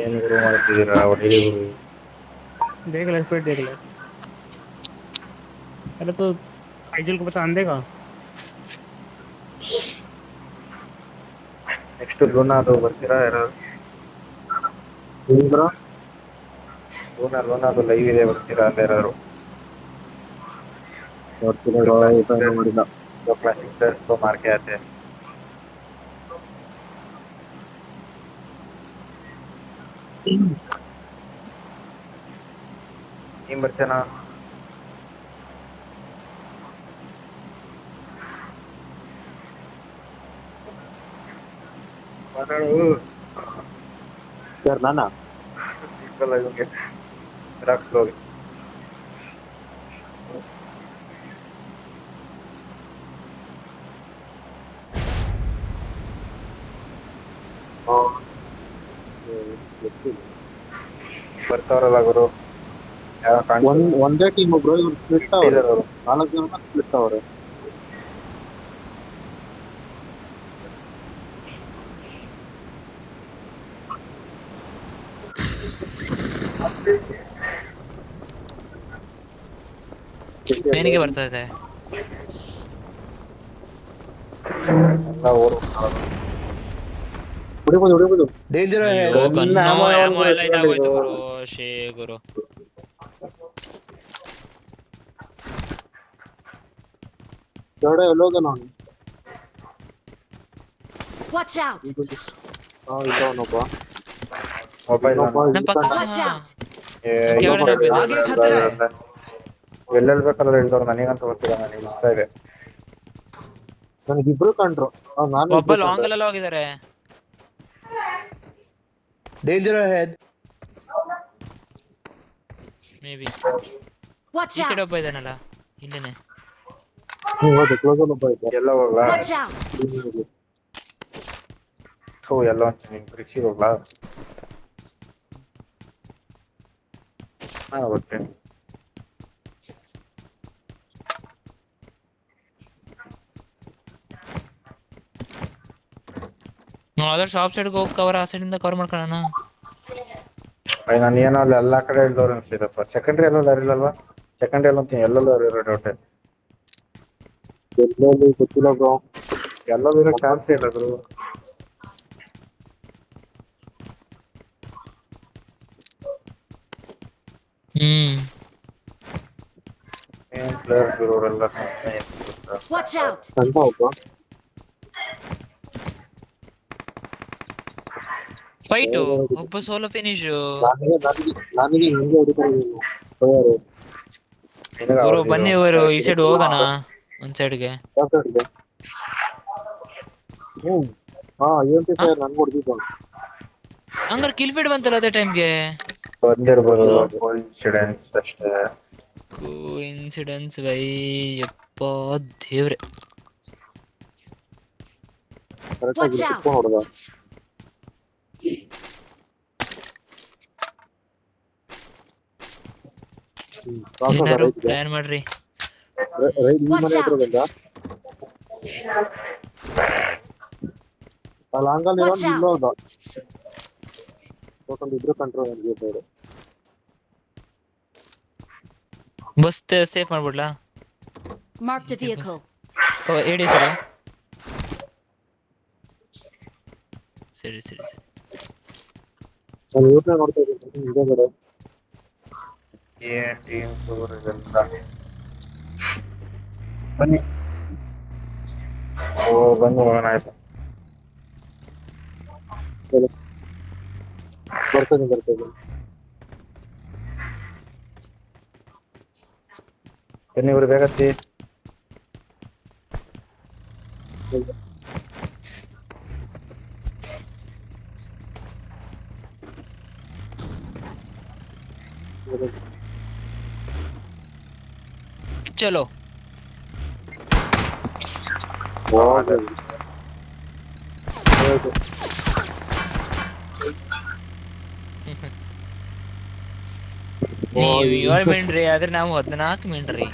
ಏನು ಗುರು ಮಾಡ್ತಿದ್ದೀರಾ ಹೊಡೀರಿ ಗುರು. देख ले स्पीड देख ले। अरे तो आइजल को बता अंधे का। ನೆಕ್ಸ್ಟ್ ಲೂನಾ ಅದು ಬರ್ತೀರಾ ಯಾರು? ಬ್ರೋ ಲೂನಾ ಅದು ಲೈವ್ ಇದೆ ಬರ್ತೀರಾ ಅಂತ ಯಾರು? ನೋಡ್ತೀನಿ ಬ್ರೋ ಏನು ಮಾಡಿಲ್ಲ. जो क्लासिक प्लेयर्स को मार के आते हैं। टीम ಬರ್ತೀನಾ? ಮಾತಾಡು. ಸರ್ ನಾನಾ ಸಿಕ್ಕಲ್ಲ ಇವ್ನಿಗೆ. ಡ್ರಾಕ್ಸ್ ಹೋಗಿ. ಬರ್ತಾವ್ರಲ್ಲ ಗುರು. ಯಾರೋ ಒಂದೇ ಟೀಮ್ ಬ್ರೋ, ಇವ್ರು ಸ್ಪ್ಲಿಟ್ ಅವ್ರೆ, 4 ಜನ ಸ್ಪ್ಲಿಟ್ ಅವ್ರೆ. ಮೇನಿಗೆ ಬರ್ತಾ ಇದೆ. ಹೊಡಿಬೋದು ಡೇಂಜರ್ ಅಯ್ಯೋ, ಗನ್ನು ಎಲ್ಲ ಇದಾಗೋಯ್ತು ಗುರು. ಶೇ ಗುರು. ಜೋಡ ಎಲ್ಲೋದ ನಾನು. Watch out! ಇಲ್ಲವನೊಬ್ಬ ಮೊಬೈಲ್ ನಮ್ಮ ಪಕ್ಕ Watch out! ಎಲ್ಲಿ ಹೇಳ್ಬೇಕಲ್ಲ ಹೇಳ್ದವ್ರು ನನಗಂತ ಗೊತ್ತಿಲ್ಲ. ನನಗೆ ಇಷ್ಟ ಇದೆ. ನನಗಿಬ್ರು ಕಂಡ್ರು. ನಾನು ಒಬ್ಬ ಲಾಂಗ್ ಎಲ್ಲ ಹೋಗಿದ್ದಾರೆ. Danger ahead. May be Watch ಈ ಸೈಡ್ out! ಒಬ್ಬ ಇದ್ದಾನಲ್ಲ ಇಲ್ಲೇನೆ. ಹೌದು, ಕ್ಲೋಸ್ ಒಬ್ಬ ಇದ್ದ. ಎಲ್ಲ ಹೋಗ್ಲಾ? Watch out! ಎಲ್ಲ ನಿನ್ ಪರೀಕ್ಷೆಗೆ ಹೋಗ್ಲಾ? ನಾನು ಬರ್ತೀನಿ. ಅದರ ಶಾಪ್ ಸೈಡ್ಗೆ ಹೋಗಿ ಕವರ್, ಆ ಸೈಡಿಂದ ಕವರ್ ಮಾಡ್ಕೊಳ್ಳೋಣ. ನಾನು ಏನೋ ಅಲ್ಲಿ ಎಲ್ಲಾ ಕಡೆ ಹೇಳ್ದವ್ರು ಅನ್ಸಿದಪ್ಪ. ಸೆಕೆಂಡ್ರಿ ಎಲ್ಲೆಲ್ಲ ಅರಿಲ್ಲಲ್ವಾ? ಸೆಕೆಂಡ್ರಿ ಎಲ್ಲ ಅಂತೀನಿ, ಎಲ್ಲೆಲ್ಲೂ ಅರಿರೋ ಡೌಟ್. ಎಲ್ಲೋದು ಗೊತ್ತಿಲ್ಲ ಬ್ರೋ. ಎಲ್ಲರೂ ಇರೋ ಚಾನ್ಸ್ ಇಲ್ಲ ಗುರು. ಏನ್ ಪ್ಲೇಯರ್ಸ್ ಇರೋರೆಲ್ಲ Watch out! ಕಂಡ ಒಬ್ಬ. ಫೈಟು ಒಬ್ಬ ಸೋಲೋ ಫಿನಿಶ್. ನನಗೆ ಹಿಂಗೆ ಹೊಡಿತಾರೆ ಪ್ಲೇಯರು. ಗುರು ಬನ್ನಿ ಇವರು ಈ ಸೈಡ್ ಹೋಗೋಣ, ಒಂದ್ ಸೈಡ್ಗೆ. EMP ಪ್ಲೇಯರ್ ನನ್ಗೆ ಹೊಡೆದಿದ್ದ. ಹಂಗಾರೆ ಕಿಲ್ ಫೀಡ್ ಬಂತಲ್ಲ ಅದೇ ಟೈಮ್ಗೆ. ಬಂದಿರ್ಬೋದು, ಇನ್ಸಿಡೆನ್ಸ್ ಅಷ್ಟೇ. ಇನ್ಸಿಡೆನ್ಸ್ ಬೈ ಯಪ್ಪ ದೇವ್ರೆ. Watch out! ಹೊಡೆದ. ಏನಾರು ಪ್ಲಾನ್ ಮಾಡ್ರಿ. ರೈಡ್ ಈ ಮನೆ ಹತ್ರ ಬಂದ. ಆ ಲಾಂಗಲ್ಲಿ ಇಲ್ಲೋದ. ಟೋಟಲ್ ಇಬ್ರು ಕಂಟ್ರೋಲ್ ಆಗಿದ್ದಾರೆ. ಬಸ್ ಸೇಫ್ ಮಾಡ್ಬಿಡ್ಲಾ? Marked a vehicle. ಏಡಿ ಸರ್. ಸರಿ ಸರಿ ಸರಿ. ನಾನು ಯೋಚನೆ ಮಾಡ್ತಾ ಇದ್ದೀನಿ ಹಿಂದೆ. ಏನ್ ಟೀಮ್ ಟೂರ್ ಇದೆಲ್ಲ. ಬನ್ನಿ ಬನ್ನಿ ಹೋಗೋಣ. ಆಯ್ತು ಬರ್ತೇನೆ. ಬನ್ನಿ ಇವ್ರು ಬೇಗತ್ತಿ. ಚಲೋ. ನೀವು 7 ಮಿಂಡ್ರಿ ಆದ್ರೆ ನಾವು 14 ಮಿಂಡ್ರಿ.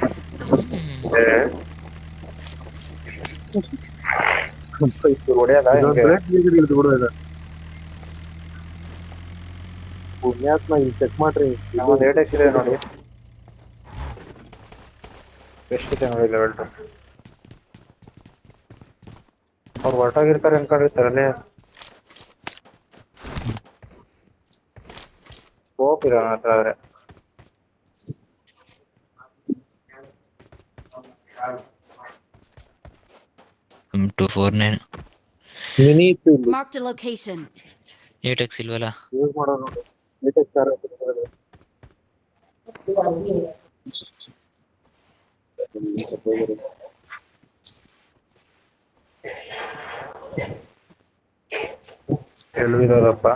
ಹೊಡೆಯದ ಪುಣ್ಯಾತ್ಮ ಇಲ್ಲಿ ಚೆಕ್ ಮಾಡ್ರಿ ಒಂದು ಏಟ್ ಇದೆ ನೋಡಿ, ಎಷ್ಟಿದೆ ನೋಡಿ ಲೆವೆಲ್ 2. ಅವ್ರು ಹೊರಟಾಗಿರ್ತಾರೆ ಅನ್ಕೊಂಡಿರ್ತಾರೆ ಅಲ್ಲೇ. ಸ್ಕೋಪ್ ಇಲ್ಲ ನನ್ನ ಹತ್ರ ಆದ್ರೆ. M249 ಮಿನಿ ಇತ್ತು ಇಲ್ಲಿ Marked a location. 8x ಇಲ್ವಲ್ಲ. ಯೂಸ್ ಮಾಡೋ ನೋಡಿ ಲೇಟೆಸ್ಟ್ ಕಾರ್ ಎಲ್ಲಿರೋದಪ್ಪ?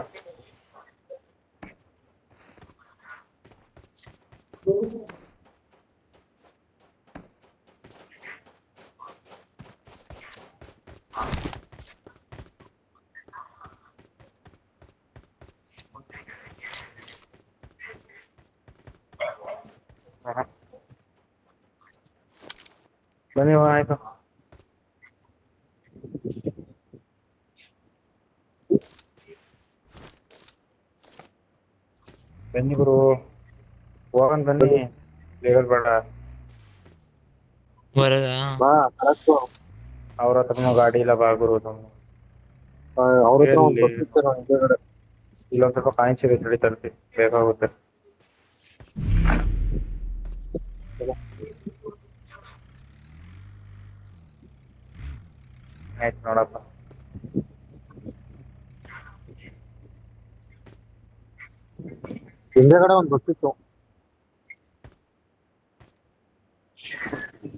ಬನ್ನಿ ಆಯ್ತು. ಬನ್ನಿ ಗುರು, ಹೋಗನ್ ಬನ್ನಿ, ಲೇವಲ್ ಬೇಡ. ಬರದಾ? ಬಾ ಕರೆಕ್ಟ್. ಅವ್ರ ಹತ್ರನೂ ಗಾಡಿ ಇಲ್ಲ, ಬಾ ಗುರು. ಅವ್ರ ಹತ್ರ ಒಂದು ಬಸ್ ಇತ್ತು ನಾವು ಹಿಂದೆಗಡೆ. ಇಲ್ಲೊಂದ್ ಸ್ವಲ್ಪ ಕಾಯಿನ್ಸ್ ಇದೆ, ತಡಿ ತರ್ತಿ, ಬೇಕಾಗುತ್ತೆ. ಆಯ್ತು ನೋಡಪ್ಪ. ಹಿಂದೆಗಡೆ ಒಂದು ಬಸ್ ಇತ್ತು.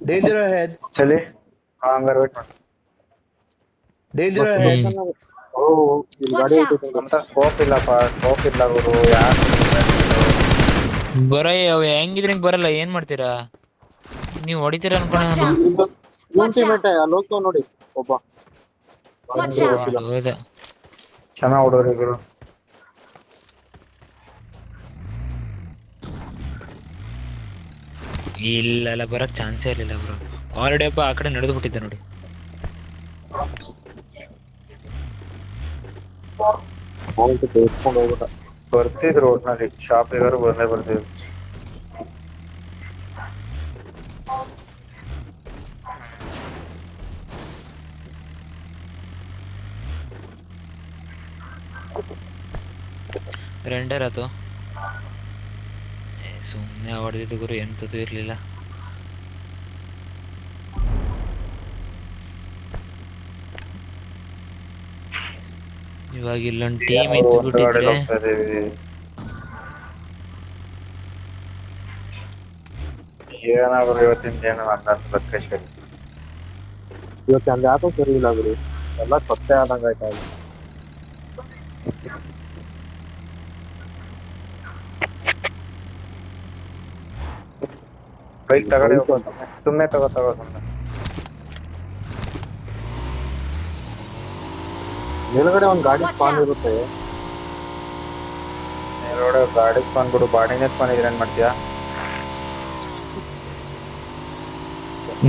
Danger ahead. ಚಲಿ ಹಂಗಾರೆ ವೇಟ್ ಮಾಡಿ. Danger ahead. ಓ ಇಲ್ಲಿ ಗಾಡಿ ಐತೆ ಅಂತ ಸ್ಕೋಪ್ ಇಲ್ಲಪ್ಪ, ಸ್ಕೋಪ್ ಇಲ್ಲ ಗುರು. ಯಾರು ಬರೋ ಹೆಂಗಿದ್ರೆ ಬರಲ್ಲ, ಏನ್ ಮಾಡ್ತೀರಾ ನೀವು? ಹೊಡಿತೀರ ಅನ್ಕೊಂಡ. Watch out! ಇಂಟಿಮೇಟ್ ಅಲ್ಲಿ ಹೋಗ್ತಾವ ನೋಡಿ ಒಬ್ಬ. Watch out! ಹೌದಾ? ಚೆನ್ನಾಗಿ ಹೊಡೋರಿ ಗುರು. ಇಲ್ಲ ಬರಕ್ ಚಾನ್ಸೇ ಇರ್ಲಿಲ್ಲ ಬ್ರೋ. ಆಲ್ರೆಡಿ ಹಬ್ಬ ಆ ಕಡೆ ನಡೆದು ಬಿಟ್ಟಿದ್ದೆ ನೋಡಿ. ಅವ್ನು ತೆಗೆಸ್ಕೊಂಡು ಹೋಗ್ಬಿಟ್ಟ. ಬರ್ತಿದ್ರು ಒಟ್ನಲ್ಲಿ, ಶಾಪಿಗಾರು ಬಂದೇ ಬರ್ತಿದ್ರು. ರೆಂಡರ್ ಆತು. ಸುಮ್ಮನೆ ಹೊಡೆದಿದ್ದು ಗುರು, ಎಂತದ್ದು ಇರ್ಲಿಲ್ಲ. ಇವಾಗ ಇಲ್ಲೊಂದು ಟೀಮ್ ಇದ್ದು ಬಿಟ್ಟಿದ್ರೆ ಏನಾದ್ರು ಇವತ್ತಿಂದ ಏನೋ ಅನ್ನ ಇವತ್ತು ಹಂಗೆ ಯಾಕೋ ಸರಿ ಇಲ್ಲ ಗುರು, ಎಲ್ಲ ಸತ್ತೆ ಆದಂಗೆ ಆಯ್ತಾ ಇದೆ. ಬೈಕ್ ತಗೊಳ್ಳಿ, ಸುಮ್ಮನೆ ತಗೋ ಸುಮ್ಮನೆ. ಮೇಲ್ಗಡೆ ಒಂದು ಗಾಡಿ ಸ್ಪಾನ್ ಇರುತ್ತೆ. ಮೇಲ್ಗಡೆ ಗಾಡಿ ಸ್ಪಾನ್ ಬಿಡು, ಬಾಡಿನೇ ಸ್ಪಾನ್ ಇದ್ರೆ ಏನ್ ಮಾಡ್ತೀಯಾ?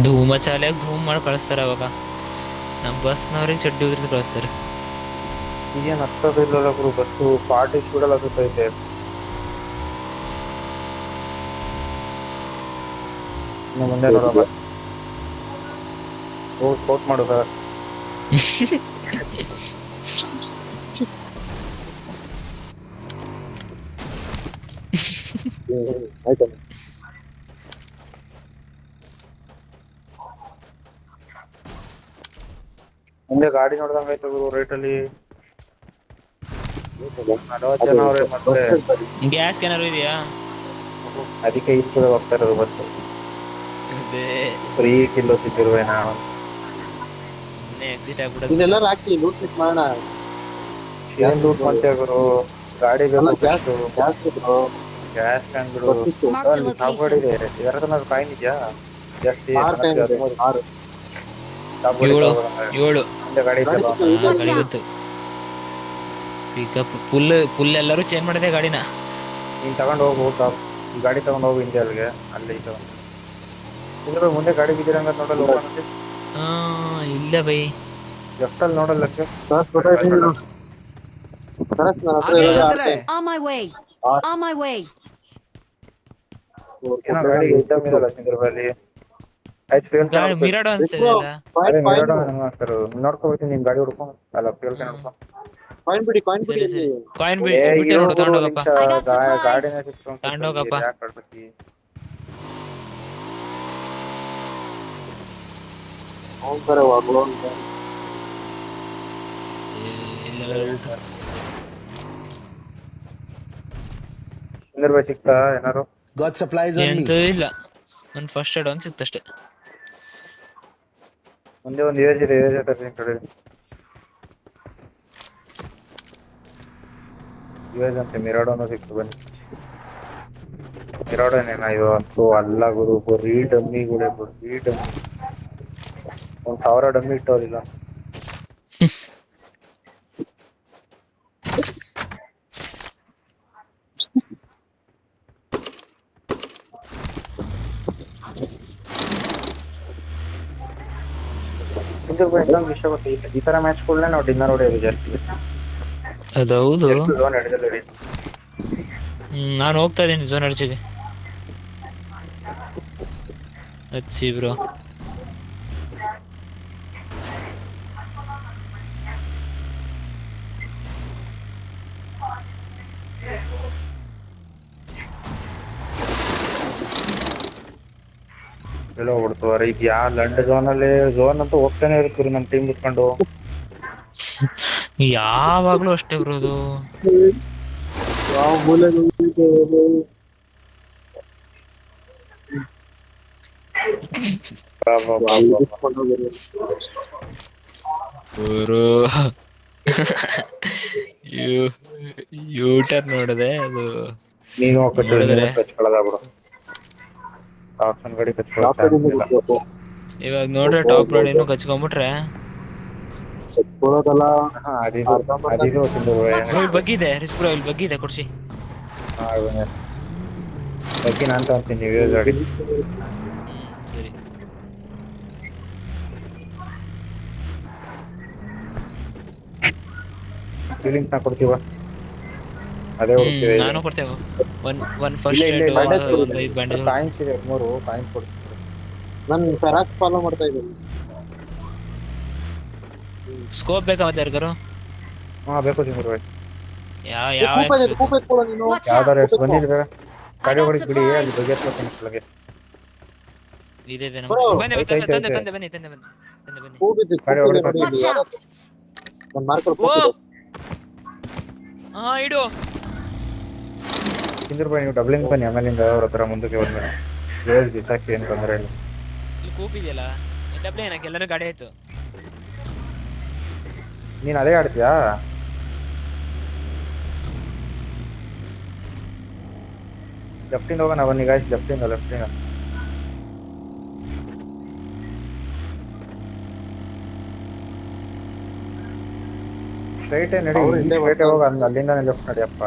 ಧೂಮ ಚಾಲೆ ಧೂಮ್ ಮಾಡಿ ಕಳಿಸ್ತಾರೆ. ಅವಾಗ ನಮ್ಮ ಬಸ್ನವ್ರಿಗೆ ಚಡ್ಡಿ ಉದ್ರಿಸಿ ಕಳಿಸ್ತಾರೆ. ಈಗೇನು ಹತ್ತೋದಿಲ್ಲಲ್ಲ ಗುರು, ಬಸ್ಸು ಪಾರ್ಟಿ ಸ್ಪೀಡಲ್ಲಿ ಹತ್ತೈತೆ. ಇನ್ನು ಮುಂದೆ ನೋಡೋಣ, ಹೋಗಿ ಸ್ಪೋರ್ಟ್ ಮಾಡು ಸರ್. ಆಯ್ತಾ ಮುಂದೆ ಗಾಡಿ ನೋಡ್ದಂಗೆ ಆಯ್ತು ಗುರು. ರೇಟಲ್ಲಿ 40 ಜನ ಅವ್ರೆ ಮತ್ತೆ. ಗ್ಯಾಸ್ ಏನಾರು ಇದೆಯಾ? ಅದಕ್ಕೆ ಇಷ್ಟು ಹೋಗ್ತಾ ಇರೋದು ಬಸ್ಸು. ಫ್ರೀ ಕಿಲೋ ಸಿಕ್ಕಿರುವೆ ನಾನು. ಸುಮ್ಮನೆ ಎಕ್ಸಿಟ್ ಆಗ್ಬಿಡೋದು. ಇದೆಲ್ಲರೂ ಹಾಕಿ ಲೂಟ್ ಪಿಕ್ ಮಾಡೋಣ. ಏನ್ ಲೂಟ್ ಮಾಡ್ತೀಯ ಗುರು? ಗಾಡಿ ಬೇಕು, ಗ್ಯಾಸ್ ಇದ್ರು ಗ್ಯಾಸ್ ಕ್ಯಾನ್ ಬಿಡು. Marked a ಟಾಪ್ ಇದೆ, location. ಯಾರತ್ರ ಕಾಯಿನ್ ಇದೆಯಾ? ಜಾಸ್ತಿ 6 ಟೈಮ್ ಇದೆ 6. ಏಳು ಮುಂದೆ ಗಾಡಿ ಗಾಡಿ ಇತ್ತಲ್ಲ, ಇದೆ. ಗಾಡಿ ಗೊತ್ತು. ಪಿಕಪ್ ಫುಲ್ ಎಲ್ಲರೂ ಚೇಂಜ್ ಮಾಡಿದೆ ಗಾಡಿನ. ನೀನ್ ತಗೊಂಡು ಹೋಗು ಟಾಪ್. ಈ ಗಾಡಿ ತಗೊಂಡು ಹೋಗು ಇಂಡಿಯಾಲ್ಗೆ, ಅಲ್ಲಿ ತಗೊಂಡು. ಇದ್ರ ಮುಂದೆ ಗಾಡಿ ಬಿದ್ದಿರಂಗ ನೋಡಲ್ಲ, ಹೋಗೋಣ. ಇಲ್ಲ ಬೈ, ಲೆಫ್ಟ್ ಅಲ್ಲಿ ನೋಡಲ್ಲ. ಸರಸ್ ಗೊತ್ತಾಯ್ತು. ಸರಸ್ ನನ್ನ ಹತ್ರ ಇರೋದು 6 time. On my way. On my way. ಏನೋ ಗಾಡಿಗೆ ಇದ್ದಂಗೆ ಇರಲ್ಲ ಸಿಂಗರ್ಬಲ್ಲಿ. ಆಯ್ತು ಫ್ಯೂಲ್ ಕ್ಯಾನ್ ಗಾಡಿ ಹುಡ್ಕೋ. ಮಿರಾಡೋ ಅನ್ಸ್ತಿದೆ ಅಲ್ಲ. ಅದೇ ಮಿರಾಡೋ ಸರ್ ನೋಡ್ಕೋಬೇಕು ನಿಮ್ ಗಾಡಿ ಹುಡ್ಕೊ. ಅಲ್ಲ ಫ್ಯೂಲ್ ಕ್ಯಾನ್ ಹುಡ್ಕೊ. ಕಾಯಿನ್ ಬಿಡಿ ಸರಿ ಸರಿ ಕಾಯಿನ್ ಏ ಬಿಟ್ಟೆ ನೋಡು ತಗೊಂಡೋಗಪ್ಪ. I got supplies. ಗಾಡಿನ ಸಿಕ್ತು ತಗೊಂಡೋಗಪ್ಪ. ಯಾಕೆ ಆಡ್ಬೇಕು ಅವ್ನ್ ಕರೆ ವಾಗ್ಲೋ ಅಂತ. ಸಿಂಗರ್ಬಾಯ್ ಸಿಕ್ತಾ ಏನಾರು? Got supplies on ಎಂತ me. ಇಲ್ಲ ಒಂದ್ ಫಸ್ಟ್ ಏಡ್ ಒಂದ್ ಸಿಕ್ತಷ್ಟೇ. ಮುಂದೆ ಒಂದು ಏಜ್ ಇದೆ, ಏಜ್ ತರ್ತೀನಿ ಕಡೆ. ಏಜ್ ಅಂತೆ ಮಿರಾಡೋನು ಸಿಕ್ತು ಬನ್ನಿ. ಮಿರಾಡೋನೇನ ಇದು ಅಂತೂ ಅಲ್ಲ ಗುರು, ಬರೀ ಡಮ್ಮಿಗಳೇ, ಬರೀ ಡಮ್ಮಿ. 1000 ಡಮ್ಮಿ ಇಟ್ಟವ್ರಿಲ್ಲ. ಇನ್ನೊಂದು ವಿಷಯ ಗೊತ್ತಿಲ್ಲ, ಈ ತರ ಮ್ಯಾಚ್ ಕೊಡ್ಲೇ ನಾವು ಡಿನ್ನರ್ ಹೊಡೆಯೋದು ಜಾಸ್ತಿ. ಅದೌದು. ಝೋನ್ ಹಿಡಿದಲ್ಲಿ ನಾನು ಹೋಗ್ತಾ ಇದೀನಿ ಝೋನ್ ಅರ್ಜಿಗೆ. ಹಚ್ಚಿ ಬ್ರೋ. ಎಲ್ಲ ಹೊಡ್ತವ್ರೆ ಈಗ. ಯಾ ಲಂಡ್ ಝೋನ್ ಅಂತೂ ಹೋಗ್ತಾನೆ ಇರ್ತೀರಿ ನಮ್ ಟೀಮ್ ಬಿಟ್ಕೊಂಡು. ಯಾವಾಗ್ಲೂ ಅಷ್ಟೇ ಬರೋದು. ಯಾವ ಮೂಲೆಗೆ ಹೋಗಿದ್ದು? ಅಲ್ಲಿ ಇಟ್ಕೊಂಡು ಹೋಗೋದು. ಗುರು ಯೂಟರ್ ನೋಡಿದೆ ಅದು. ನೀನು ನೋಡಿದ್ರೆ ಕಚ್ಕೊಳ್ಳೋದ ಬಿಡು, ಆಪ್ಷನ್ ಗಾಡಿ ಯಾವ ಕಡೆ ಕಚ್ಕೊಳ್ಳೋದಿಲ್ಲ. ಹೋಗ್ಬೇಕು? ಇವಾಗ ನೋಡ್ರೆ ಟಾಪ್ ರೋಡಿನೂ ಕಚ್ಕೊಂಡ್ಬಿಟ್ರೆ ಎತ್ಕೊಳ್ಳೋದಲ್ಲ. ಅದಿದು ಇಲ್ಲಿ ಬಗ್ಗಿದೆ ರಿಸ್ಕ್ ಬ್ರೋ, ಇಲ್ಲಿ ಬಗ್ಗಿದೆ ಕೊಡ್ಸಿ. ಬಗ್ಗೆ ನಾನು ತಗೊಂತೀನಿ, ನೀವು ಯೂಸ್ ಗಾಡಿ. ಸರಿ ಫೀಲಿಂಗ್ಸ್ ನಾ ಕೊಡ್ತೀವ, ಅದೇ ಹುಡುಕ್ತೀವಿ. ನಾನು ಕೊಡ್ತೇವೆ. ಒನ್ ಫಸ್ಟ್ ಏಡ್, ಒಂದು 5 ಬ್ಯಾಂಡೇಜ್. ಕಾಯಿನ್ಸ್ ಇದೆ 3 ಕಾಯಿನ್ಸ್ ಕೊಡ್ತೀವಿ. ನಾನು ಫೆರಾಕ್ಸ್ ಫಾಲೋ ಮಾಡ್ತಾ ಇದ್ದೀನಿ. ಸ್ಕೋಪ್ ಬೇಕಾ ಮತ್ತೆ ಯಾರಿಗಾರು? ಹಾ ಬೇಕು ಸಿಂಗರ್ಬಾಯ್. ಯಾವ ಕೂಪ ಎತ್ಕೊಳ್ಳೋ ನೀನು. Watch ಯಾವ್ದಾರು out. ಎಷ್ಟು ಬಂದಿದ್ರೆ ಗಾಡಿ got ಹೊಡಿದ್ ಬಿಡಿ, ಅಲ್ಲಿ supplies. ಬಗೆಹರಿಸ್ಕೊತೀನಿ ಕೆಳಗೆ. ಇದೆ Bro, ಬನ್ನಿ ಐತೆ, ಐತೆ, ಐತೆ. ಬನ್ನಿ. ಕೂಬಿದ್ದು ಗಾಡಿ ಹೊಡ್ಕೊಂಡು ನೋಡಿ Watch ಇಲ್ಲಿ. out. ಒಂದು ಮಾರ್ಕರ್ ಓ ಕೂಬಿದ್ದು. ಹಾ ಇಡು. ಸಿಂಗರ್ಬಾಯ್ ನೀವು ಡಬ್ಲಿಂಗ್ ಬನ್ನಿ, ಆಮೇಲಿಂದ ಅವ್ರ ಹತ್ರ ಮುಂದಕ್ಕೆ ಹೋದ್ಮೇಲೆ ವೇಸ್ ಬಿಸಾಕಿ ಏನು ತೊಂದರೆ ಇಲ್ಲ. ಇಲ್ಲಿ ಕೂಪ್ ಇದೆಯಲ್ಲ, ಡಬ್ಲ್ಯೂ ಏನಕ್ಕೆ ಎಲ್ಲರೂ ಗಾಡಿ ಆಯ್ತು. ನೀನ್ ಅದೇ ಆಡ್ತೀಯಾ? ಲೆಫ್ಟಿಂದ ಹೋಗೋಣ ಬನ್ನಿ ಗಾಯ್ಸ್, ಲೆಫ್ಟಿಂದ. ಸ್ಟ್ರೈಟೇ ನಡಿ, ಅವ್ರು ಹಿಂದೆ ಸ್ಟ್ರೈಟೇ ಹೋಗ, ಅಲ್ಲಿಂದಾನೆ ಲೆಫ್ಟ್ ನಡಿಯಪ್ಪ.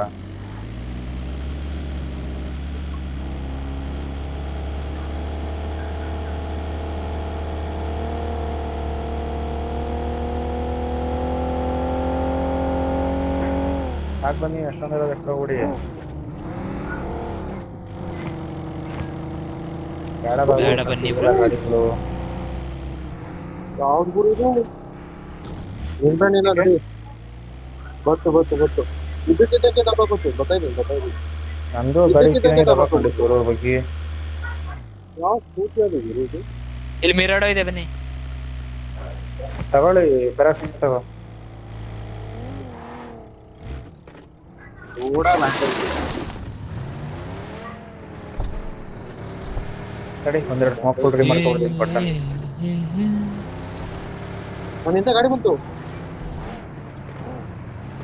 ಸಾಕ್ ಬನ್ನಿ, ಅಷ್ಟೊಂದೆಲ್ಲ ಲೆಫ್ಟ್ ಹೋಗ್ಬಿಡಿ. ಬೇಡ ಬನ್ನಿ bro. ಗಾಡಿಗಳು ಯಾವ್ದು ಗುರು ಇದು? ನಿಂಬೆಹಣ್ಣಿನ ನೋಡಿ. ಗೊತ್ತು. ಇದಕ್ಕಿದ್ದಕ್ಕೆ ದಬ್ಬ ಗೊತ್ತಾಯ್ತು. ನಂದು ಗಾಡಿ ತಗೊಂಡಿತ್ತು ರೋಡ್ ಬಗ್ಗೆ. ಯಾವ ಸ್ಕೂಟಿ ಅದು ಗುರು ಇದು? ಇಲ್ಲಿ ಮಿರಾಡೋ ಇದೆ ಬನ್ನಿ. ತಗೊಳ್ಳಿ, ಪೆರಾಸಿನ್ ತಗೋ. ಕೂಡ ತಡಿ, ಒಂದೆರಡು ಸ್ಮೋಕ್ ಕೊಡ್ರಿ, ಮಾಡ್ಕೊಡ್ತೀನಿ ಪಟ್ಟಣ. ನನ್ನಿಂದ ಗಾಡಿ ಬಂತು.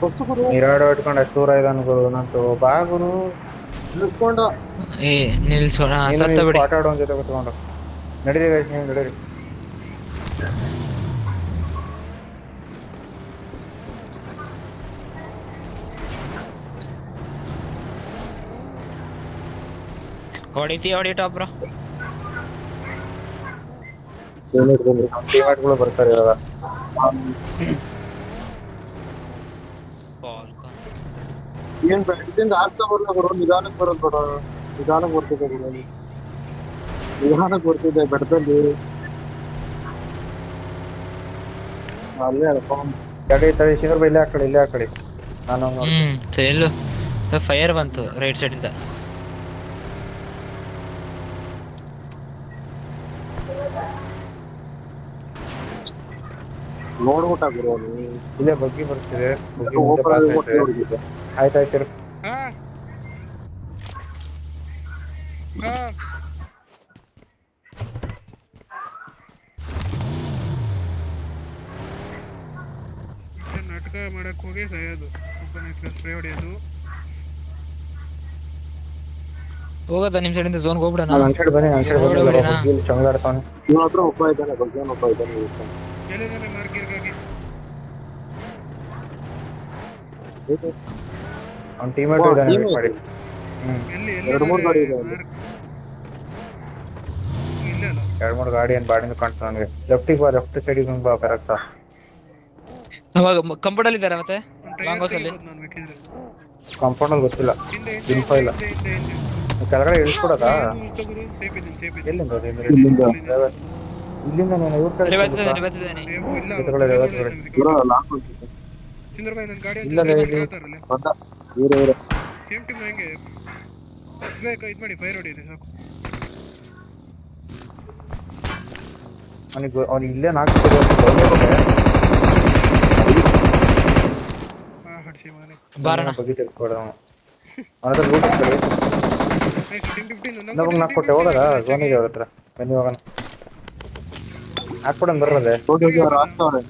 ಬಸ್ಸು ಗುರು ನೀರಾಡು ಇಟ್ಕೊಂಡು ಎಷ್ಟು ದೂರ ಇದಾನು ಗುರು, ನಂತು ಬಾಗುರು ನಿಲ್ಸ್ಕೊಂಡ. ಏ ನಿಲ್ಸೋಣ, ಸತ್ತ ಬಿಡಿ. ಆಟ ಆಡೋ ಜೊತೆ ಕೂತ್ಕೊಂಡು ನಡೀರಿ ಗೈಸ್, ನೀವು ನಡೀರಿ. ಹೊಡಿ ಟಾಪ್ ಬ್ರೋ. ಟೀಮ್ಮೇಟ್ಗಳು ಬರ್ತಾರೆ ಇವಾಗ. ಏನ್ ಇದರಿಂದ ಆರ್ಸ್ತಾ ಬರ್ಲ ಗುರು, ನಿಧಾನಕ್ಕೆ ಬರೋದು ಬೇಡ. ನಿಧಾನಕ್ಕೆ ಬರ್ತಿದ್ದೆ ಗುರು, ನಿಧಾನಕ್ಕೆ ಬರ್ತಿದ್ದೆ ಬೆಟ್ಟದಲ್ಲಿ. ಅಲ್ಲೇ ತಡಿ ತಡಿ ಶೀಘ್ರ ಇಲ್ಲೇ ಹಾಕಳಿ ಇಲ್ಲೇ ಹಾಕಳಿ. ನಾನು ಎಲ್ಲು ಫೈರ್ ಬಂತು ರೈಟ್ ಸೈಡ್ ಇಂದ. ನೋಡ್ಬಿಟ್ಟ ಗುರು ಇಲ್ಲೇ ಬಗ್ಗಿ ಬರ್ತಿದೆ. ಆಯ್ತಾಯ್ತು. ನಾಟಕ ಮಾಡಕ್ ಹೋಗಿ ಸಾಯೋದು, ಸ್ಪ್ರೇ ಹೊಡೆಯೋದು. ಹೋಗದ ನಿಮ್ ಸೈಡ್ ಇಂದ ಝೋನ್ಗೆ ಹೋಗ್ಬಿಡೋಣ. ನನ್ನ ಸೈಡ್ ಬನ್ನಿ, ನನ್ನ ಸೈಡ್ ಬನ್ನಿ. ಚಂಗಾಡ್ತಾನೆ ಇವನ ಹತ್ರ ಒಬ್ಬ ಇದ್ದಾನೆ, ಬಗ್ಗೆ ಒಬ್ಬ ಇದ್ದಾನೆ. ಎಲ್ಲಿದ್ದಾನೆ ಮಾರ್ಕಿರ್ಗಾಗಿ? ಅವ್ನ ಟೀಮೇಟ್ ಇದ್ದಾನೆ ಮಾಡಿ. ಎಲ್ಲಿ ಎರಡು ಮೂರು ಗಾಡಿ ಇದೆ ಅಲ್ಲಿ. ಇಲ್ಲ ಅಲ್ಲ, 2-3 ಗಾಡಿ ಏನ್ ಬಾಡಿನ ಕಾಣ್ತಾ ನನಗೆ. ಲೆಫ್ಟಿಗೆ ಬಾ, ಲೆಫ್ಟ್ ಸೈಡಿಗೆ ಬಾ ಕರೆಕ್ಟಾ. ಅವಾಗ ಕಂಪೌಂಡ್ ಅಲ್ಲಿ ಇದಾರೆ ಮತ್ತೆ ಲಾಂಗ್ ಹೌಸ್ ಅಲ್ಲಿ. ನಾನು ಬೇಕಿದ್ರೆ ಕಾಂಪೌಂಡ್ ಅಲ್ಲಿ ಗೊತ್ತಿಲ್ಲ, ಹಿಂದೆ ಇನ್ಫೋ ಇಲ್ಲ. ಕೆಳಗಡೆ ಇಳಿಸ್ಕೊಡೋದಾ? ಸೇಫ್ ಇದ್ದೀನಿ. ಎಲ್ಲಿಂದ ಇಲ್ಲಿಂದ ಇಲ್ಲಿಂದ ನಾನು ಇವ್ರ ಕಡೆ ಬರ್ತಿದ್ದಾನೆ. ಗುರು ಲಾಕ್ ಹೋಗ್ತಿದ್ದೆ. ಚಂದ್ರಬಾಯಿ ನನ್ನ ಗಾಡಿ ಇಲ್ಲ, ಬಂದ ಇವ್ರೆ ಸೇಮ್ ಟೀಮ್ ಹೆಂಗೆ ಇದು ಮಾಡಿ ಫೈರ್ ಹೊಡಿಯಿದೆ ಸಾಕು. ಅವ್ನಿಗೆ ಇಲ್ಲೇ ನಾಲ್ಕು ಹಡ್ಸಿ ಮನೆ ಬಾರಣ ಬಗ್ಗೆ ತಿಳ್ಕೊಡ. ಅವನ ಹತ್ರ ಲೂಟ್ ಇರ್ತದೆ. ಇನ್ನೊಬ್ಬ ನಾಲ್ಕು ಕೊಟ್ಟೆ ಹೋಗದ ಝೋನಿಗೆ ಅವ್ರ ಹತ್ರ. ಬನ್ನಿ ಹೋಗೋಣ. ಹಾಕ್ಕೊಡೋಣ ಬರೋದೆ. ಆಗ್ತಾವ್ರೆ.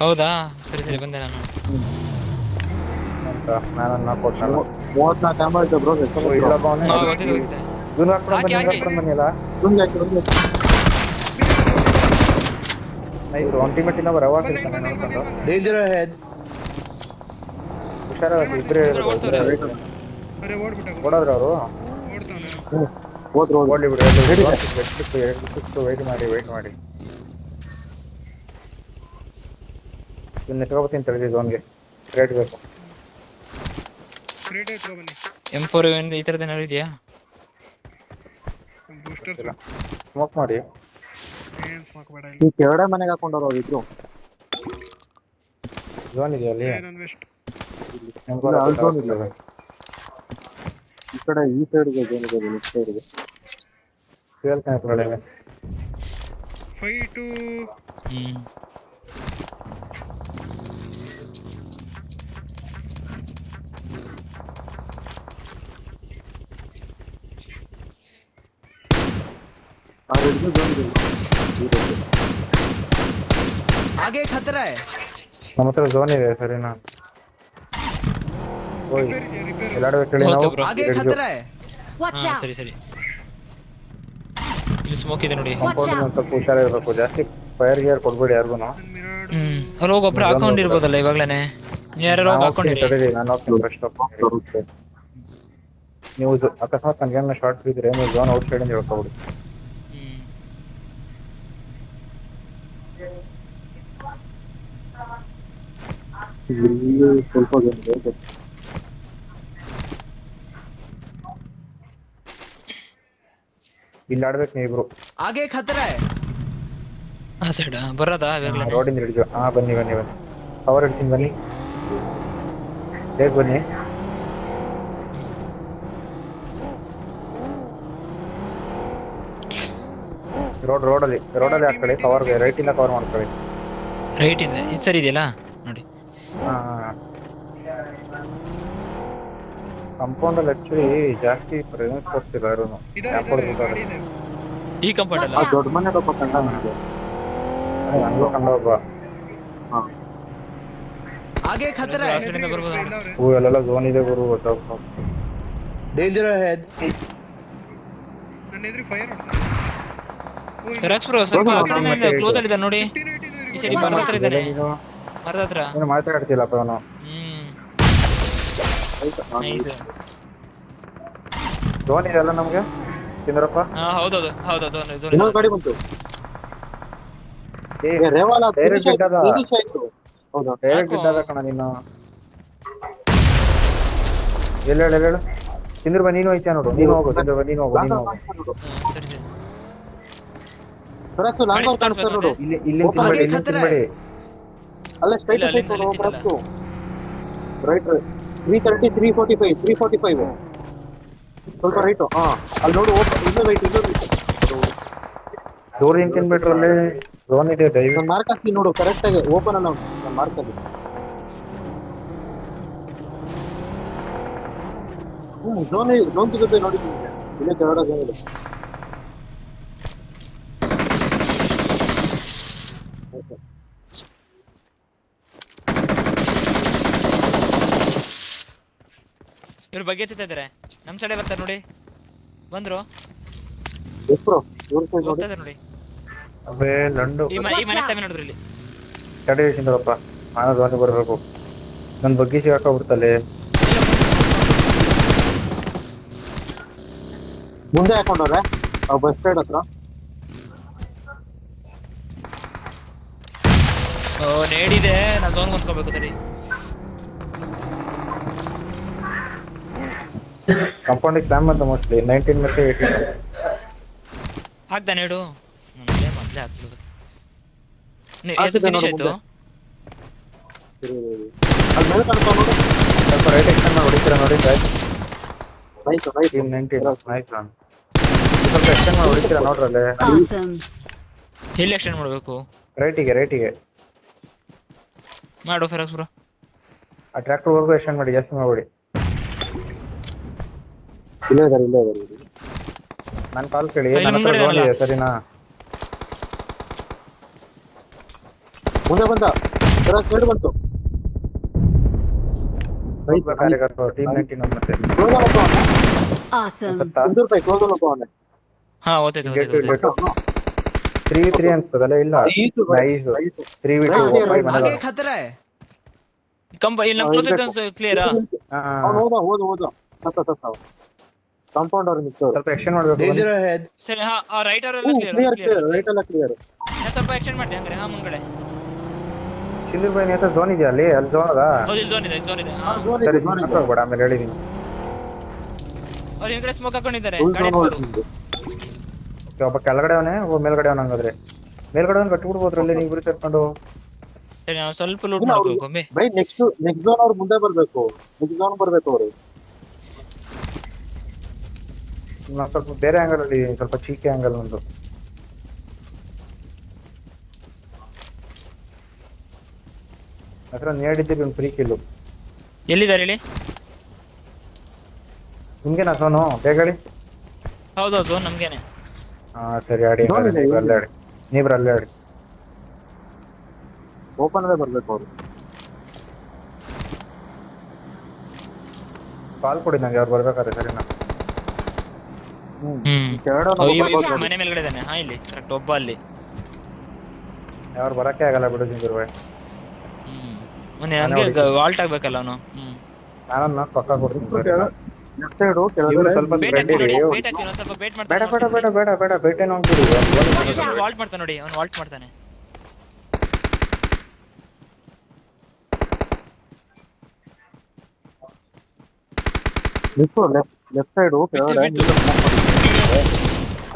ಹೌದಾ, ಸರಿ ಸರಿ ಬಂದೆ ನಾನು. ಅಂತ ನಾನು ನಾಲ್ಕು ಕೊಟ್ಟಲ್ಲ. 34 ಕ್ಯಾಮ ಐತೆ ಬ್ರೋ. ಇಲ್ಲಪ್ಪ ಅವನೇ ಗೊತ್ತಿದೆ. ಝೋನ್ ಹಾಕ್ಕೊಂಡು ಬನ್ನಿಲ್ಲ. ನೈಸ್. ಒನ್ ಟೀಮೆಟ್ ಇನ್ನೊಬ್ಬ ರವಾ ಇರ್ತಾನೆ ನೋಡ್ಕೊಂಡು. Danger ahead. ಹುಷಾರಾಗಿ ಇಬ್ಬರೇ ಅರೆ ಓಡ್ಬಿಟ್ಟ ಓಡೋದ್ರ ಅವರು. ಓಡ್ತಾವನೆ. ಓಡ್ಲಿ ಬಿಡು. ವೆಯ್ಟ್ ಮಾಡಿ. ಇನ್ನು ಎತ್ಕೊಬತ್ತೀನಿ ತಡೆದಿ ಝೋನ್ಗೆ. ರೇಟ್ ಬೇಕು. ಕ್ರೇಟ್ ಎತ್ಕೊ ಬನ್ನಿ. M4 ಈ ತರದ ಏನಾದ್ರು ಇದೆಯಾ? ಬೂಸ್ಟರ್ಸ್ ಸ್ಮೋಕ್ ಮಾಡಿ. ಏನ್ ಸ್ಮೋಕ್ ಬೇಡ ಈ ಕೆಳಗಡೆ ಮನೆಗೆ ಹಾಕೊಂಡವ್ರು ಇದ್ರು. ಝೋನ್ ಇದೆಯಾ ಅಲ್ಲಿ? ನಾನು ವೆಸ್ಟ್ ಈ ಕಡೆ ಈ ಸೈಡ್ಗೆ ಝೋನ್ ಇದೆ, ನೆಕ್ಸ್ಟ್ ಸೈಡ್ಗೆ. ಫ್ಯೂಯಲ್ ಕ್ಯಾನ್ ಒಳಗೆ. ಫೈಟು ಆ ರೆಡ್ಗೆ ಝೋನ್ ಇದೆ. आगे खतरा है. ನಮ್ಮ ಹತ್ರ ಝೋನ್ ಇದೆ ಸರಿನಾ? ಓಯ್ ಎಲ್ಲಾಡಬೇಕು ಹೇಳಿ ನಾವು. आगे खतरा है. Watch out! ಸರಿ ಸರಿ. ಇಲ್ಲಿ ಸ್ಮೋಕ್ ಇದೆ ನೋಡಿ. ಕಾಂಪೌಂಡ್ ಒಂದು ಸ್ವಲ್ಪ ಹುಷಾರಾಗಿರ್ಬೇಕು. ಜಾಸ್ತಿ ಫೈರ್ ಗಿಯರ್ ಕೊಡ್ಬೇಡಿ ಯಾರಿಗೂ. ಅಲ್ಲಿ ಹೋಗಿ ಒಬ್ರು ಹಾಕೊಂಡಿರ್ಬೋದಲ್ಲ ಇವಾಗ್ಲೇನೆ. ಯಾರು ಹೋಗಿ ಹಾಕೊಂಡಿರಿ. ನಾನು ಹೋಗ್ತೀನಿ ಫಸ್ಟ್. ನೀವು ಅಕಸ್ಮಾತ್ ನನಗೇನು ಶಾರ್ಟ್ ಬಿದ್ದರೆ ನೀವು ಝೋನ್ ಔಟ್ ಸೈಡ್ ಇಂದ ಹೇಳ್ಕೊಬಿಡಿ. ಇಲ್ಲಿ ಸ್ವಲ್ಪ ಝೋನ್ ಇದೆ. ಇಲ್ಲಿ ಆಡ್ಬೇಕು ನೀವು ಇಬ್ರು. आगे खतरा है. ಆ ಸೈಡ್ ಬರೋದಾ ಇವಾಗ್ಲೇನೆ? ರೋಡಿಂದ ಹಿಡಿದು. ಬನ್ನಿ ಕವರ್ ಹಿಡ್ತೀನಿ ಬನ್ನಿ. ಬೇಗ ಬನ್ನಿ. ರೋಡಲ್ಲಿ ಹಾಕೊಳ್ಳಿ. ಕವರ್ಗೆ ರೈಟ್ ಇಂದ ಕವರ್ ಮಾಡ್ಕೊಳ್ಳಿ. ರೈಟ್ ಇಂದ ಇದು ಸರಿ ಇದೆಯಲ್ಲ ನೋಡಿ. ಕಾಂಪೌಂಡ್ ಅಲ್ಲಿ ಆಕ್ಚುಲಿ ಜಾಸ್ತಿ ಪ್ರೆಸೆನ್ಸ್ ಕೊಡ್ತಿಲ್ಲ ಯಾರು. ಗಾಡಿ ಇದೆ. ಈ ಕಂಪೌಂಡ್ ಅಲ್ಲ. ಆ ದೊಡ್ಡ ಮನೆ ಒಬ್ಬ ಕಂಡ ನನಗೆ. ನನಗೂ ಕಂಡ ಒಬ್ಬ. आगे खतरा ಆ है. ಸೈಡ್ ಇಂದ ಬರ್ಬೋದು. ಅಲ್ಲೆಲ್ಲ ಝೋನ್ ಇದೆ ಗುರು. ಗೊತ್ತಾಗ Danger ahead. ನನ್ನ ಎದುರು ಫೈರ್ ರಕ್ಸ್ ಬ್ರೋ ಸ್ವಲ್ಪ ಆ ಕಡೆ ಕ್ಲೋಸ್ ಅಲ್ಲಿ ಇದ್ದಾನೆ ನೋಡಿ. ಈ ಸೈಡ್ ಮರದ ಹತ್ರ ಇದ್ದಾನೆ. ಮರದ ಹತ್ರ. ಏನು ಮಾತಾಡ್ತಿಲ್ಲಪ್ಪ ಅವನು. ನೈಸ್. ಝೋನ್ ಇದೆಲ್ಲ ನಮ್ಗೆ ಚಂದ್ರಪ್ಪ. ಹೌದೌದು ಇನ್ನೊಂದು ಗಾಡಿ ಬಂತು. ರೇವಾಲ ಫಿನಿಶ್ ಆಯ್ತು. ಹೌದಾ? ಡೈರೆಕ್ಟ್ ಇದ್ದಾಗ ಕಣ ನೀನು. ಎಲ್ಲ ಹೇಳು ಚಂದ್ರಬಾ ನೀನು ಐತೆ ನೋಡು, ನೀನು ಹೋಗು ಚಂದ್ರಬಾ, ನೀನು ಹೋಗು. ಸರಿ ಸರಿ ಫೆರಾಕ್ಸ್ ಲಾಂಗ್ ಮಾರ್ಕ್ ಕಾಣಿಸ್ತಾ ನೋಡು. ಇಲ್ಲಿ ತಿನ್ಬೇಡಿ. ಅಲ್ಲ ಸ್ಟ್ರೈಟ್ ಇಲ್ಲ, ಸೈಡ್ ನೋಡು. ಅಲ್ಲಿಂದ ಫೆರಾಕ್ಸ್ ರೈಟ್ 330 345 ಸ್ವಲ್ಪ ರೈಟು. ಹಾ ಅಲ್ಲಿ ನೋಡು. ಇನ್ನೂ ರೈಟ್. ಡೋರ್ ಹೆಂಗ್ ತಿನ್ಬಿಟ್ರು ಅಲ್ಲಿ ಝೋನ್ ಇದೆ ದಯವಿಟ್ಟು. ನಾನು ಮಾರ್ಕ್ ಹಾಕ್ತೀನಿ ನೋಡು ಕರೆಕ್ಟ್ ಆಗಿ. ಓಪನ್ ಅಲ್ಲ ನಾನು ಮಾರ್ಕ್ ಹಾಕಿ. ಝೋನ್ ಸಿಗುತ್ತೆ ನೋಡಿ ನಿಮಗೆ. ಇಲ್ಲೇ ಕೆಳಗಡೆ ಝೋನ್ ಇದೆ. ಇವ್ರು ಬಗ್ಗೆ ಎತ್ತಿತಾ ಇದಾರೆ. ನಮ್ ಸೈಡೆ ಬರ್ತಾರೆ ನೋಡಿ. ಬಂದ್ರು ಎಷ್ಟೋ ದೂರ ಸೈಡ್ ನೋಡಿ. ಹೋಗ್ತಾ ಇದಾರೆ ನೋಡಿ. ಅಬೇ ಲಂಡು ಈ ಮನೆ ಸಾಮಿ ನೋಡಿದ್ರು ಇಲ್ಲಿ. ತಡೆ ಚಂದ್ರಪ್ಪ, ನಾನು ಝೋನಿಗೆ ಬರಬೇಕು. ನನ್ನ ಬಗ್ಗೆ ಸಿಗಾಕೋಗ್ಬಿಡ್ತಲ್ಲಿ. ಮುಂದೆ ಹಾಕೊಂಡವ್ರೆ ಬಸ್ ಸೈಡ್ ಹತ್ರ. ಓ ನೇಡಿದೆ, ನಾ ಝೋನ್ ಹೊಂದ್ಕೋಬೇಕು ಸರಿ. ಕಾಂಪೌಂಡಿಗೆ ಸ್ಲಾಮ್ ಅಂತ ಮೋಸ್ಟ್ಲಿ 19 ಮತ್ತೆ 18. ಹಾಕ್ದ ನೇಡು ಮೊದಲೇ ಹಾಕ್ಬಿಡು. ಹಾಕ್ತಿದ್ದೆ ಫಿನಿಶ್ ನೋಡು ಆಯ್ತು. ಅಲ್ಲಿ ಮೇಲೆ ಕಾಣ್ತಾ ನೋಡು. ಸ್ವಲ್ಪ ರೈಟ್ ಎಕ್ಸ್ಟೆಂಡ್ ಮಾಡಿ ಹೊಡಿತೀರಾ ನೋಡಿ. Right right team 19 nice run. ಸ್ವಲ್ಪ ಎಕ್ಸ್ಟೆಂಡ್ ಮಾಡಿ ಹೊಡಿತೀರಾ ನೋಡ್ರಲ್ಲೇ. Awesome. ಎಲ್ಲಿ ಎಕ್ಸ್ಟೆಂಡ್ ಮಾಡ್ಬೇಕು? ರೈಟಿಗೆ ಮಾಡು ಫೆರಾಕ್ಸ್ ಬ್ರೋ. ಆ ಟ್ರ್ಯಾಕ್ಟರ್ ವರ್ಗು ಎಕ್ಸ್ಟೆಂಡ್ ಮಾಡಿ, ಜಾಸ್ತಿ ಮಾಡ್ಬಿಡಿ. ಇಲ್ಲೇ ಇದಾರೆ. ನನ್ನ ಕಾಲ್ ಕೇಳಿ, ಇಲ್ಲಿ ನನ್ನ ಹತ್ರ ಮುಂದ್ಗಡೆ ಝೋನ್ ಇದೆ ಇದೆಯಲ್ಲ? ಸರಿನಾ? ಮುಂದೆ ಬಂದ ಸೈಡ್ ಬಂತು. ಟೀಮ್ 19 ಮತ್ತೆ Awesome. ಇಂದೂರ್ ಪೈ ಕ್ಲೋಸ್ ಅಲ್ಲ ಅವನೇ. ಹಾ ಓದ್ತೈತೆ ಗೆಟ್ ಇಟ್ಬಿಟ್ಟು 3v3 ಅನ್ಸ್ತದಲ್ಲ. ಇಲ್ಲ ನೈಸ್ 3v2 आगे खतरा है ಕಂಬ ಇಲ್ಲಿ ನಮ್ಮ ಕ್ಲೋಸ್ ಐತೆ ಕ್ಲಿಯರಾ? ಅವ್ನು ಹೋದ ಸತ್ತ ಕಾಂಪೌಂಡ್ ಅವ್ರು ನಿಂತವ್ರು. ಸ್ವಲ್ಪ ಎಕ್ಸ್ಟೆಂಡ್ ಮಾಡ್ಬೇಕು. डेंजर अहेड ಸರಿ. ಹಾ ಆ ರೈಟ್ ಅವರೆಲ್ಲ ಕ್ಲಿಯರ್ ಕ್ಲಿಯರ್. ರೈಟ್ ಎಲ್ಲ ಕ್ಲಿಯರ್. ನಾನು ಸ್ವಲ್ಪ ಎಕ್ಸ್ಟೆಂಡ್ ಮಾಡ್ದೆ ಹಂಗಾರೆ. ಹಾ ಮುಂದ್ಗಡೆ ಸಿಂಧೂರ್ ಬೈ ಹತ್ರ ಝೋನ್ ಇದೆಯಾ ಅಲ್ಲಿ ಝೋನ್ ಅದ. ಹೌದು ಇಲ್ಲಿ ಝೋನ್ ಇದೆ. ಹಾ ಸರಿ ಹೋಗ್ಬೇಡ, ಆಮೇಲೆ ಹೇಳಿದೀನಿ. ಅವ್ರು ಹಿಂದ್ಗಡೆ ಸ್ಮೋಕ್ ಹಾಕೊಂಡಿದ್ದಾರೆ. ಫುಲ್ ಗಾಡಿ ಝೋನ್ ಎತ್ಬೋದು. ಓಕೆ, ಒಬ್ಬ ಕೆಳಗಡೆ ಅವನೇ, ಒಬ್ಬ ಮೇಲ್ಗಡೆ ಅವನ. ಹಂಗಾದ್ರೆ ಮೇಲ್ಗಡೆ ಅವನು ಕಟ್ಟಿಬಿಡ್ಬೋದ್ರಲ್ಲಿ ನೀವು ಇಬ್ಬರು ಸೇರ್ಕೊಂಡು. ಸರಿ ನಾವು ಸ್ವಲ್ಪ ಲೂಟ್ ಮಾಡ್ಬೇಕು ಒಮ್ಮೆ. ಬೈ ನೆಕ್ಸ್ಟ್ ಝೋನ್ ಅವ್ರು ಮುಂದೆ ಬರ್ಬೇಕು. ನೆಕ್ಸ್ಟ್ ಝೋನ್ ಬರ್ಬೇಕು ಅವರು. ನಾವು ಸ್ವಲ್ಪ ಬೇರೆ ಆಂಗಲ್ ಅಲ್ಲಿ, ಸ್ವಲ್ಪ ಚೀಕೆ ಆಂಗಲ್ ಒಂದು. ಹತ್ರ ನೀಡಿದ್ದೀವಿ ಒಂದು ಫ್ರೀ ಕಿಲ್ಲು. ಎಲ್ಲಿದ್ದಾರೆ ಹೇಳಿ? ನಿಮ್ಗೆ ನಾ ಸೋನು ಬೇಗ ಹೇಳಿ. ಹೌದೌದು ನಮ್ಗೇನೆ. ಹಾ ಸರಿ, ಆಡಿ ಅಲ್ಲೇ ಆಡಿ. ನೀವ್ರು ಅಲ್ಲೇ ಆಡಿ. ಓಪನ್ ಅಲ್ಲೇ ಬರ್ಬೇಕು ಅವರು. ಕಾಲ್ ಕೊಡಿ ನಂಗೆ, ಅವ್ರು ಬರ್ಬೇಕಾದ್ರೆ. ಸರಿನಾ? ಕೆಳಗಡೆ ಮನೆ ಮೇಲ್ಗಡೆ ಇದ್ದಾನೆ. ಹಾ ಇಲ್ಲಿ ಕರೆಕ್ಟ್ ಒಬ್ಬ ಅಲ್ಲಿ. ಅವ್ರು ಬರಕ್ಕೆ ಆಗಲ್ಲ ಬಿಡು ಸಿಂಧೂರ್ ಬೈ. ಮೊನ್ನೆ ಹಂಗೆ ವಾಲ್ಟ್ ಆಗ್ಬೇಕಲ್ಲ ಅವನು. ನಾನು ಪಕ್ಕ ಕೊಡ್ತೀನಿ. ಲೆಫ್ಟ್ ಸೈಡ್ ಕೆಳಗಡೆ ಇವ್ರು ಸ್ವಲ್ಪ ಬೇಟ್ ರೆಡ್ ಹಾಕಿ ಇರಿ. ನೋಡಿ. ಬೇಟ್ ಹಾಕಿ ಒಂದು ಸ್ವಲ್ಪ ಬೇಟ್ ಬೇಡ ಮಾಡ್ತಾನೆ. ಬೇಡ ಬೇಡ ಬೇಡ ಬೇಡ ಬೇಟೆ ನೋಡ್ಬಿಡಿ. ವಾಲ್ಟ್ ಮಾಡ್ತಾನೆ ನೋಡಿ. ಅವ್ನು ವಾಲ್ಟ್ ಮಾಡ್ತಾನೆ. ಲೆಫ್ಟ್ ಸೈಡ್ ಕೆಳಗಡೆ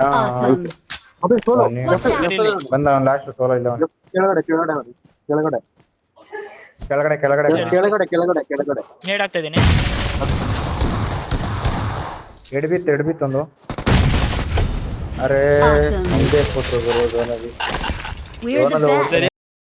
Awesome. ಅದೇ ಸೋಲೋ. ಬಂದ ಅವ್ನು ಲಾಸ್ಟ್ ಸೋಲೋ ಇಲ್ಲ ಅವ್ನು. ಕೆಳಗಡೆ ಕೆಳಗಡೆ ಕೆಳಗಡೆ ಕೆಳಗಡೆ ಕೆಳಗಡೆ ಕೆಳಗಡೆ ಕೆಳಗಡೆ ಕೆಳಗಡೆ ನೇಡ್ ಆಗ್ತಾ ಇದೀನಿ. ಎಡ್ಬಿತ್ತು ಒಂದು. ಅರೆ Awesome. ನಮ್ದೇ ಕೊಟ್ಟರು ಗುರು ಝೋನಲ್ಲಿ. We're the best.